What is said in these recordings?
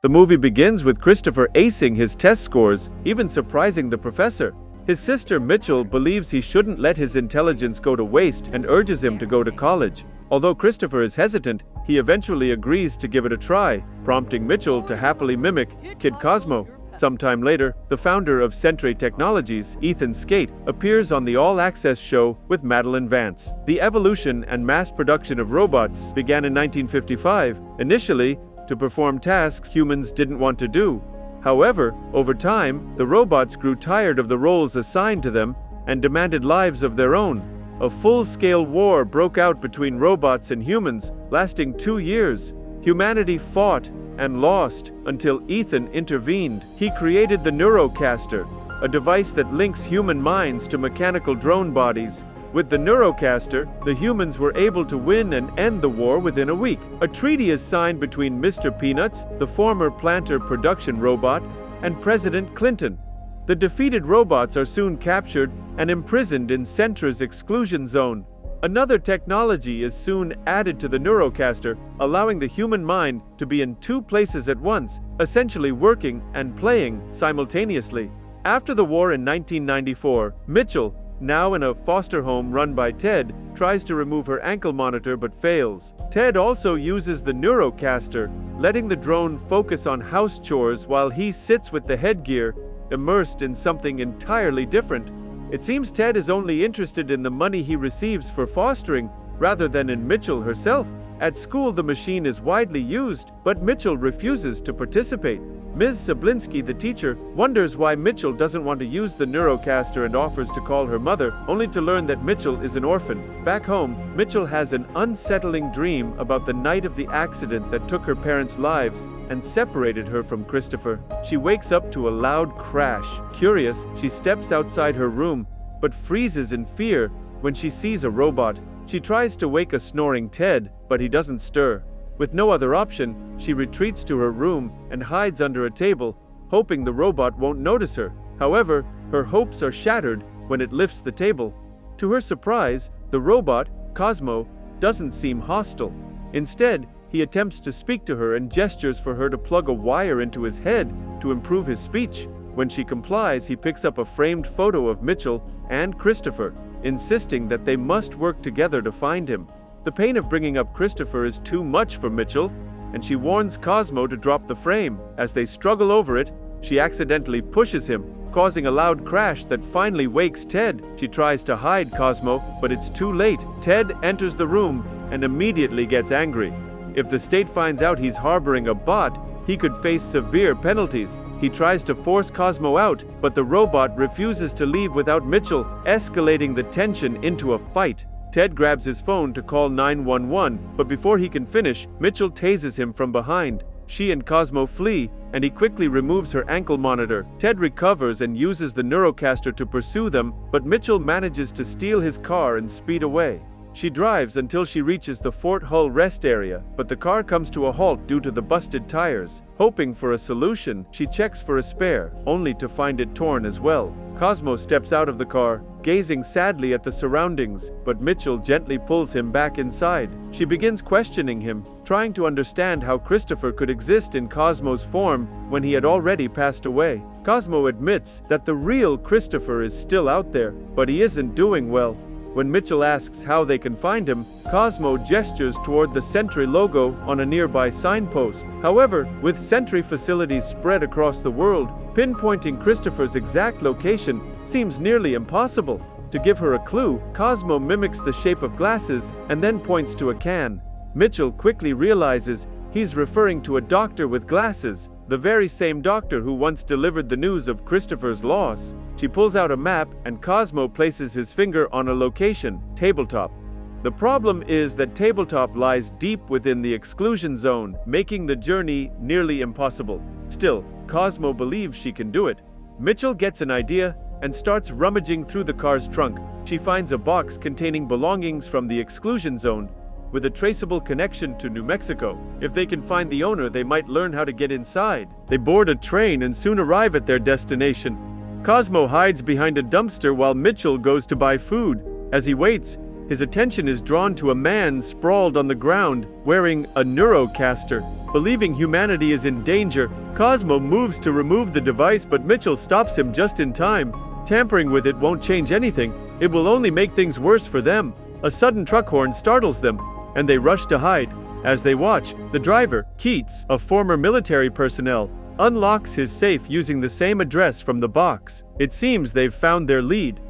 The movie begins with Christopher acing his test scores, even surprising the professor. His sister Mitchell believes he shouldn't let his intelligence go to waste and urges him to go to college. Although Christopher is hesitant, he eventually agrees to give it a try, prompting Mitchell to happily mimic Kid Cosmo. Sometime later, the founder of Century Technologies, Ethan Skate, appears on the all-access show with Madeline Vance. The evolution and mass production of robots began in 1955, initially to perform tasks humans didn't want to do. However, over time, the robots grew tired of the roles assigned to them and demanded lives of their own. A full-scale war broke out between robots and humans, lasting 2 years. Humanity fought and lost until Ethan intervened. He created the Neurocaster, a device that links human minds to mechanical drone bodies. With the Neurocaster, the humans were able to win and end the war within a week. A treaty is signed between Mr. Peanuts, the former planter production robot, and President Clinton. The defeated robots are soon captured and imprisoned in Centra's exclusion zone. Another technology is soon added to the Neurocaster, allowing the human mind to be in 2 places at once, essentially working and playing simultaneously. After the war in 1994, Mitchell, now in a foster home run by Ted, tries to remove her ankle monitor but fails. Ted also uses the Neurocaster, letting the drone focus on house chores while he sits with the headgear, immersed in something entirely different. It seems Ted is only interested in the money he receives for fostering, rather than in Mitchell herself. At school, the machine is widely used, but Mitchell refuses to participate. Ms. Zablinski, the teacher, wonders why Mitchell doesn't want to use the Neurocaster and offers to call her mother, only to learn that Mitchell is an orphan. Back home, Mitchell has an unsettling dream about the night of the accident that took her parents' lives and separated her from Christopher. She wakes up to a loud crash. Curious, she steps outside her room, but freezes in fear when she sees a robot. She tries to wake a snoring Ted, but he doesn't stir. With no other option, she retreats to her room and hides under a table, hoping the robot won't notice her. However, her hopes are shattered when it lifts the table. To her surprise, the robot, Cosmo, doesn't seem hostile. Instead, he attempts to speak to her and gestures for her to plug a wire into his head to improve his speech. When she complies, he picks up a framed photo of Mitchell and Christopher, insisting that they must work together to find him. The pain of bringing up Christopher is too much for Mitchell, and she warns Cosmo to drop the frame. As they struggle over it, she accidentally pushes him, causing a loud crash that finally wakes Ted. She tries to hide Cosmo, but it's too late. Ted enters the room and immediately gets angry. If the state finds out he's harboring a bot, he could face severe penalties. He tries to force Cosmo out, but the robot refuses to leave without Mitchell, escalating the tension into a fight. Ted grabs his phone to call 911, but before he can finish, Mitchell tases him from behind. She and Cosmo flee, and he quickly removes her ankle monitor. Ted recovers and uses the Neurocaster to pursue them, but Mitchell manages to steal his car and speed away. She drives until she reaches the Fort Hull rest area, but the car comes to a halt due to the busted tires. Hoping for a solution, she checks for a spare, only to find it torn as well. Cosmo steps out of the car, gazing sadly at the surroundings, but Mitchell gently pulls him back inside. She begins questioning him, trying to understand how Christopher could exist in Cosmo's form when he had already passed away. Cosmo admits that the real Christopher is still out there, but he isn't doing well. When Mitchell asks how they can find him, Cosmo gestures toward the Sentry logo on a nearby signpost. However, with Sentry facilities spread across the world, pinpointing Christopher's exact location seems nearly impossible. To give her a clue, Cosmo mimics the shape of glasses and then points to a can. Mitchell quickly realizes he's referring to a doctor with glasses, the very same doctor who once delivered the news of Christopher's loss. She pulls out a map and Cosmo places his finger on a location, Tabletop. The problem is that Tabletop lies deep within the exclusion zone, making the journey nearly impossible. Still, Cosmo believes she can do it. Mitchell gets an idea and starts rummaging through the car's trunk. She finds a box containing belongings from the exclusion zone, with a traceable connection to New Mexico. If they can find the owner, they might learn how to get inside. They board a train and soon arrive at their destination. Cosmo hides behind a dumpster while Mitchell goes to buy food. As he waits, his attention is drawn to a man sprawled on the ground, wearing a neurocaster. Believing humanity is in danger, Cosmo moves to remove the device, but Mitchell stops him just in time. Tampering with it won't change anything, it will only make things worse for them. A sudden truck horn startles them, and they rush to hide. As they watch, the driver, Keats, a former military personnel, unlocks his safe using the same address from the box. It seems they've found their lead.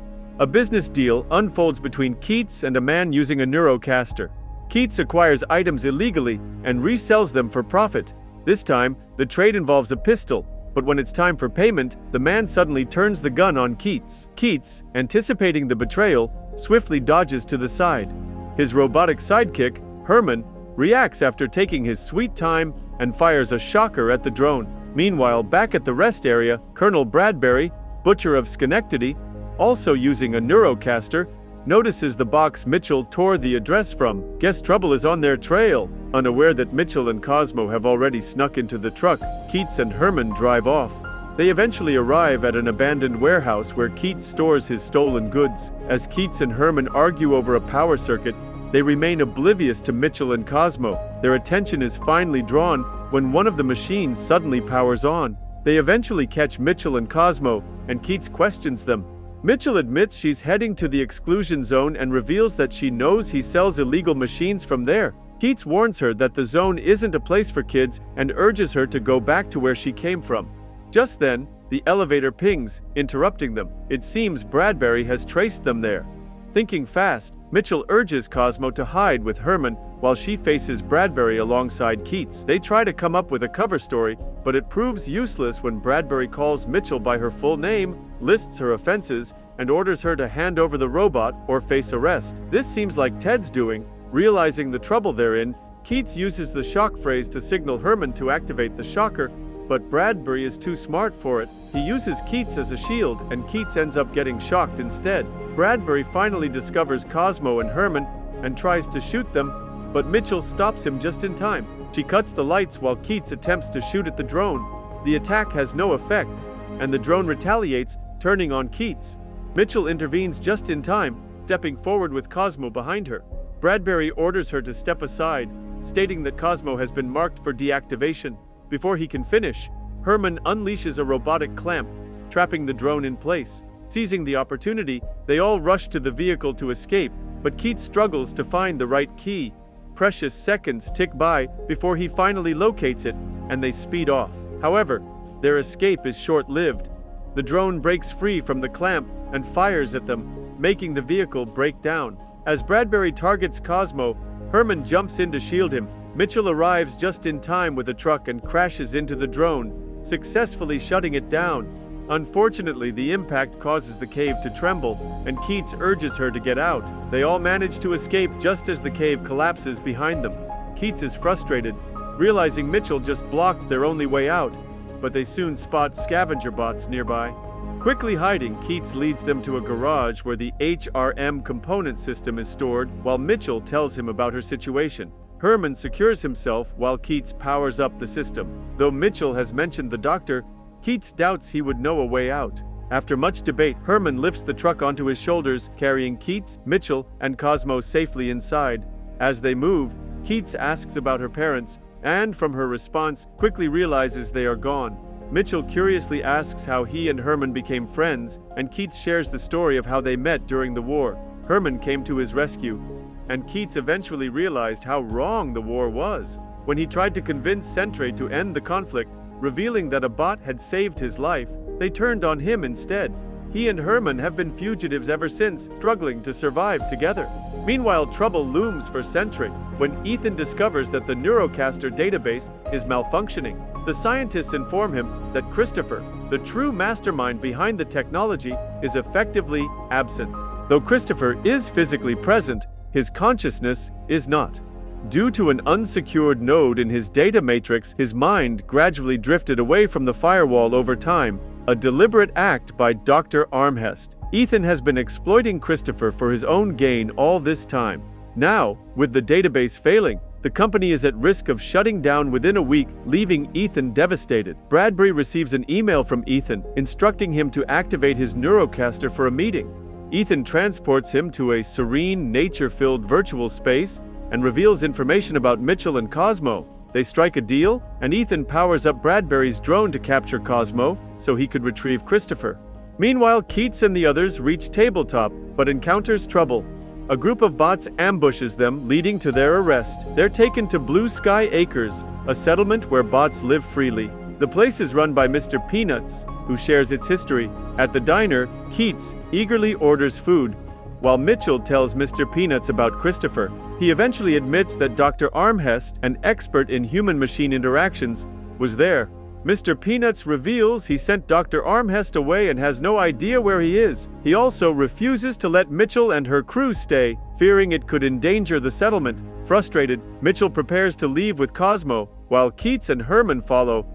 A business deal unfolds between Keats and a man using a neurocaster. Keats acquires items illegally and resells them for profit. This time, the trade involves a pistol, but when it's time for payment, the man suddenly turns the gun on Keats. Keats, anticipating the betrayal, swiftly dodges to the side. His robotic sidekick, Herman, reacts after taking his sweet time and fires a shocker at the drone. Meanwhile, back at the rest area, Colonel Bradbury, butcher of Schenectady, also using a neurocaster, notices the box Mitchell tore the address from. Guess trouble is on their trail. Unaware that Mitchell and Cosmo have already snuck into the truck, Keats and Herman drive off. They eventually arrive at an abandoned warehouse where Keats stores his stolen goods. As Keats and Herman argue over a power circuit, they remain oblivious to Mitchell and Cosmo. Their attention is finally drawn when one of the machines suddenly powers on. They eventually catch Mitchell and Cosmo, and Keats questions them. Mitchell admits she's heading to the exclusion zone and reveals that she knows he sells illegal machines from there. Keats warns her that the zone isn't a place for kids and urges her to go back to where she came from. Just then, the elevator pings, interrupting them. It seems Bradbury has traced them there. Thinking fast, Mitchell urges Cosmo to hide with Herman while she faces Bradbury alongside Keats. They try to come up with a cover story, but it proves useless when Bradbury calls Mitchell by her full name, lists her offenses, and orders her to hand over the robot or face arrest. This seems like Ted's doing. Realizing the trouble they're in, Keats uses the shock phrase to signal Herman to activate the shocker, but Bradbury is too smart for it. He uses Keats as a shield, and Keats ends up getting shocked instead. Bradbury finally discovers Cosmo and Herman and tries to shoot them, but Mitchell stops him just in time. She cuts the lights while Keats attempts to shoot at the drone. The attack has no effect, and the drone retaliates, turning on Keats. Mitchell intervenes just in time, stepping forward with Cosmo behind her. Bradbury orders her to step aside, stating that Cosmo has been marked for deactivation. Before he can finish, Herman unleashes a robotic clamp, trapping the drone in place. Seizing the opportunity, they all rush to the vehicle to escape, but Keats struggles to find the right key. Precious seconds tick by before he finally locates it, and they speed off. However, their escape is short-lived. The drone breaks free from the clamp and fires at them, making the vehicle break down. As Bradbury targets Cosmo, Herman jumps in to shield him. Mitchell arrives just in time with a truck and crashes into the drone, successfully shutting it down. Unfortunately, the impact causes the cave to tremble, and Keats urges her to get out. They all manage to escape just as the cave collapses behind them. Keats is frustrated, realizing Mitchell just blocked their only way out, but they soon spot scavenger bots nearby. Quickly hiding, Keats leads them to a garage where the HRM component system is stored, while Mitchell tells him about her situation. Herman secures himself while Keats powers up the system. Though Mitchell has mentioned the doctor, Keats doubts he would know a way out. After much debate, Herman lifts the truck onto his shoulders, carrying Keats, Mitchell, and Cosmo safely inside. As they move, Keats asks about her parents, and from her response, quickly realizes they are gone. Mitchell curiously asks how he and Herman became friends, and Keats shares the story of how they met during the war. Herman came to his rescue, and Keats eventually realized how wrong the war was. When he tried to convince Sentry to end the conflict, revealing that a bot had saved his life, they turned on him instead. He and Herman have been fugitives ever since, struggling to survive together. Meanwhile, trouble looms for Sentry when Ethan discovers that the Neurocaster database is malfunctioning. The scientists inform him that Christopher, the true mastermind behind the technology, is effectively absent. Though Christopher is physically present, his consciousness is not. Due to an unsecured node in his data matrix, his mind gradually drifted away from the firewall over time, a deliberate act by Dr. Armhest. Ethan has been exploiting Christopher for his own gain all this time. Now, with the database failing, the company is at risk of shutting down within a week, leaving Ethan devastated. Bradbury receives an email from Ethan, instructing him to activate his Neurocaster for a meeting. Ethan transports him to a serene, nature-filled virtual space and reveals information about Mitchell and Cosmo. They strike a deal, and Ethan powers up Bradbury's drone to capture Cosmo so he could retrieve Christopher. Meanwhile, Keats and the others reach Tabletop, but encounters trouble. A group of bots ambushes them, leading to their arrest. They're taken to Blue Sky Acres, a settlement where bots live freely. The place is run by Mr. Peanuts, who shares its history. At the diner, Keats eagerly orders food, while Mitchell tells Mr. Peanuts about Christopher. He eventually admits that Dr. Armhest, an expert in human-machine interactions, was there. Mr. Peanuts reveals he sent Dr. Armhest away and has no idea where he is. He also refuses to let Mitchell and her crew stay, fearing it could endanger the settlement. Frustrated, Mitchell prepares to leave with Cosmo, while Keats and Herman follow.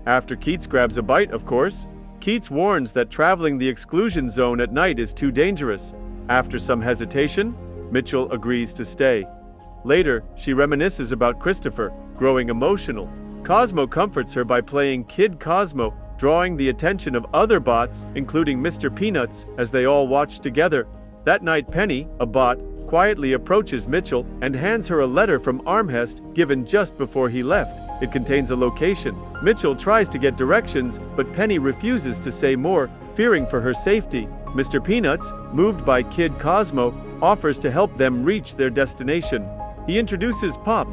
After Keats grabs a bite, of course, Keats warns that traveling the exclusion zone at night is too dangerous. After some hesitation, Mitchell agrees to stay. Later, she reminisces about Christopher, growing emotional. Cosmo comforts her by playing Kid Cosmo, drawing the attention of other bots, including Mr. Peanuts, as they all watch together. That night, Penny, a bot, quietly approaches Mitchell and hands her a letter from Armhest given just before he left. It contains a location. Mitchell tries to get directions, but Penny refuses to say more, fearing for her safety. Mr. Peanuts, moved by Kid Cosmo, offers to help them reach their destination. He introduces Pop,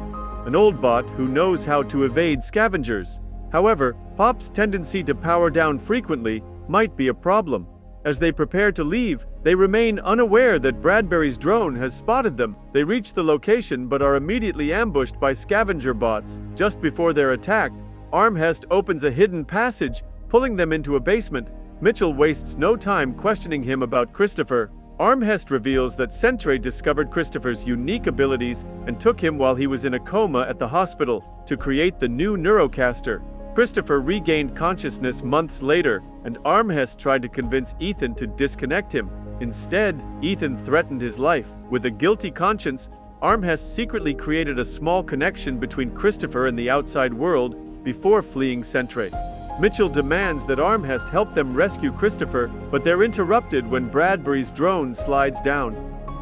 an old bot who knows how to evade scavengers. However, Pop's tendency to power down frequently might be a problem. As they prepare to leave, they remain unaware that Bradbury's drone has spotted them. They reach the location but are immediately ambushed by scavenger bots. Just before they're attacked, Armhest opens a hidden passage, pulling them into a basement. Mitchell wastes no time questioning him about Christopher. Armhest reveals that Sentry discovered Christopher's unique abilities and took him while he was in a coma at the hospital to create the new Neurocaster. Christopher regained consciousness months later, and Armhest tried to convince Ethan to disconnect him. Instead, Ethan threatened his life. With a guilty conscience, Armhest secretly created a small connection between Christopher and the outside world before fleeing Sentry. Mitchell demands that Armhest help them rescue Christopher, but they're interrupted when Bradbury's drone slides down.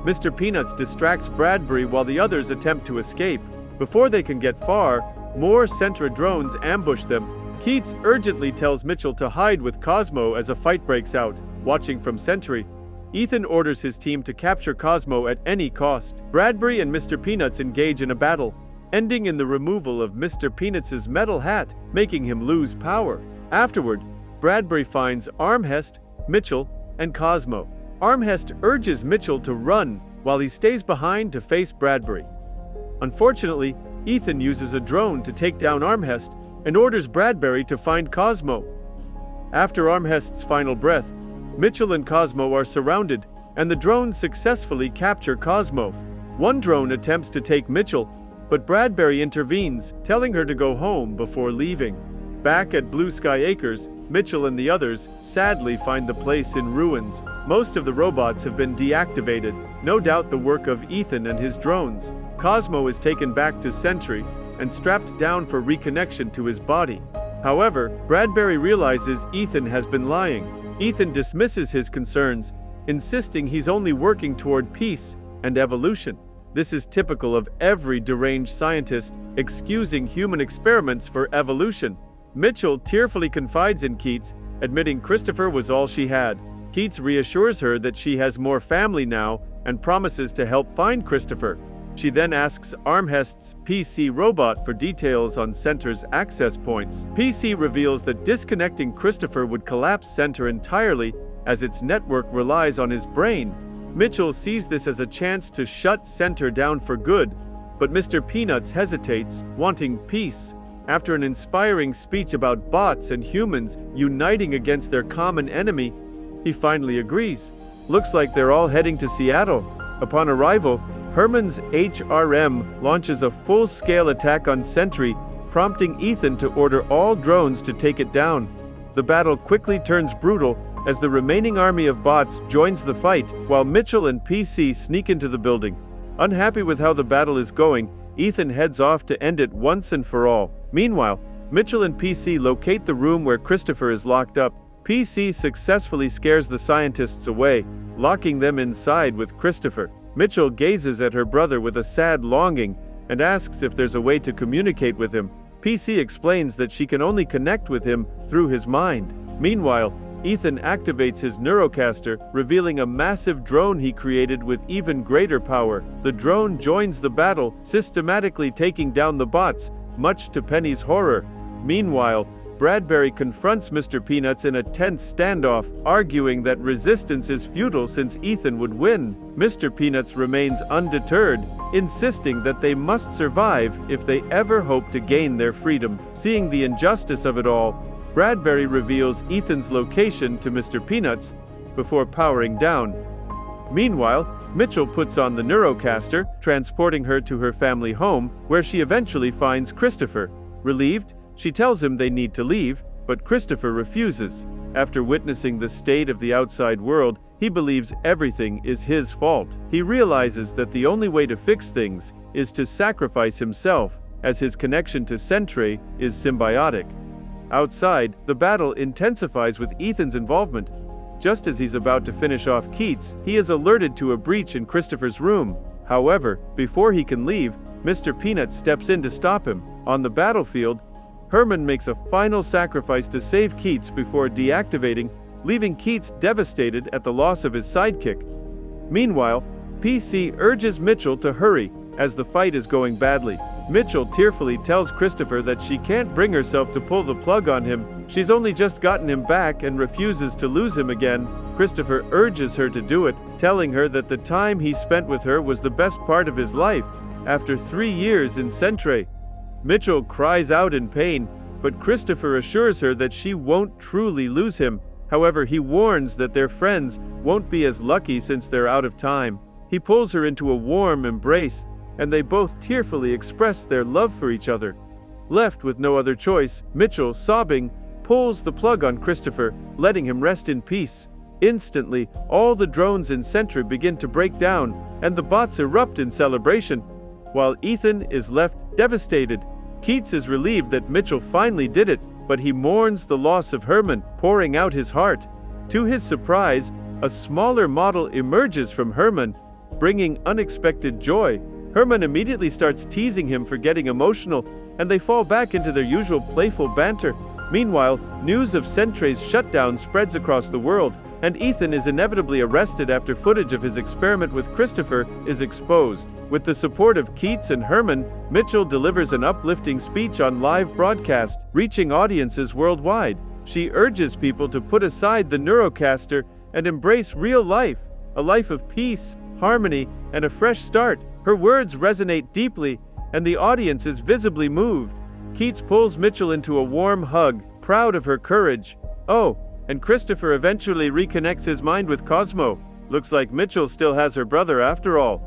Mr. Peanuts distracts Bradbury while the others attempt to escape. Before they can get far, more Sentra drones ambush them. Keats urgently tells Mitchell to hide with Cosmo as a fight breaks out. Watching from Sentry, Ethan orders his team to capture Cosmo at any cost. Bradbury and Mr. Peanuts engage in a battle, ending in the removal of Mr. Peanuts' metal hat, making him lose power. Afterward, Bradbury finds Armhest, Mitchell, and Cosmo. Armhest urges Mitchell to run while he stays behind to face Bradbury. Unfortunately, Ethan uses a drone to take down Armhest and orders Bradbury to find Cosmo. After Armhest's final breath, Mitchell and Cosmo are surrounded, and the drones successfully capture Cosmo. One drone attempts to take Mitchell, but Bradbury intervenes, telling her to go home before leaving. Back at Blue Sky Acres, Mitchell and the others sadly find the place in ruins. Most of the robots have been deactivated, no doubt the work of Ethan and his drones. Cosmo is taken back to Sentry and strapped down for reconnection to his body. However, Bradbury realizes Ethan has been lying. Ethan dismisses his concerns, insisting he's only working toward peace and evolution. This is typical of every deranged scientist excusing human experiments for evolution. Mitchell tearfully confides in Keats, admitting Christopher was all she had. Keats reassures her that she has more family now and promises to help find Christopher. She then asks Armhest's PC robot for details on Center's access points. PC reveals that disconnecting Christopher would collapse Center entirely, as its network relies on his brain. Mitchell sees this as a chance to shut Center down for good, but Mr. Peanuts hesitates, wanting peace. After an inspiring speech about bots and humans uniting against their common enemy, he finally agrees. Looks like they're all heading to Seattle. Upon arrival, Herman's HRM launches a full-scale attack on Sentry, prompting Ethan to order all drones to take it down. The battle quickly turns brutal as the remaining army of bots joins the fight, while Mitchell and PC sneak into the building. Unhappy with how the battle is going, Ethan heads off to end it once and for all. Meanwhile, Mitchell and PC locate the room where Christopher is locked up. PC successfully scares the scientists away, locking them inside with Christopher. Mitchell gazes at her brother with a sad longing and asks if there's a way to communicate with him. PC explains that she can only connect with him through his mind. Meanwhile, Ethan activates his Neurocaster, revealing a massive drone he created with even greater power. The drone joins the battle, systematically taking down the bots, much to Penny's horror. Meanwhile, Bradbury confronts Mr. Peanuts in a tense standoff, arguing that resistance is futile since Ethan would win. Mr. Peanuts remains undeterred, insisting that they must survive if they ever hope to gain their freedom. Seeing the injustice of it all, Bradbury reveals Ethan's location to Mr. Peanuts before powering down. Meanwhile, Mitchell puts on the Neurocaster, transporting her to her family home, where she eventually finds Christopher. Relieved, she tells him they need to leave, but Christopher refuses. After witnessing the state of the outside world, he believes everything is his fault. He realizes that the only way to fix things is to sacrifice himself, as his connection to Centray is symbiotic. Outside, the battle intensifies with Ethan's involvement. Just as he's about to finish off Keats, he is alerted to a breach in Christopher's room. However, before he can leave, Mr. Peanut steps in to stop him. On the battlefield, Herman makes a final sacrifice to save Keats before deactivating, leaving Keats devastated at the loss of his sidekick. Meanwhile, PC urges Mitchell to hurry, as the fight is going badly. Mitchell tearfully tells Christopher that she can't bring herself to pull the plug on him. She's only just gotten him back and refuses to lose him again. Christopher urges her to do it, telling her that the time he spent with her was the best part of his life, after 3 years in Centray. Mitchell cries out in pain, but Christopher assures her that she won't truly lose him. However, he warns that their friends won't be as lucky since they're out of time. He pulls her into a warm embrace, and they both tearfully express their love for each other. Left with no other choice, Mitchell, sobbing, pulls the plug on Christopher, letting him rest in peace. Instantly, all the drones in Centray begin to break down, and the bots erupt in celebration, while Ethan is left devastated. Keats is relieved that Mitchell finally did it, but he mourns the loss of Herman, pouring out his heart. To his surprise, a smaller model emerges from Herman, bringing unexpected joy. Herman immediately starts teasing him for getting emotional, and they fall back into their usual playful banter. Meanwhile, news of Centray's shutdown spreads across the world, and Ethan is inevitably arrested after footage of his experiment with Christopher is exposed. With the support of Keats and Herman, Mitchell delivers an uplifting speech on live broadcast, reaching audiences worldwide. She urges people to put aside the Neurocaster and embrace real life, a life of peace, harmony, and a fresh start. Her words resonate deeply, and the audience is visibly moved. Keats pulls Mitchell into a warm hug, proud of her courage. Oh, and Christopher eventually reconnects his mind with Cosmo. Looks like Mitchell still has her brother after all.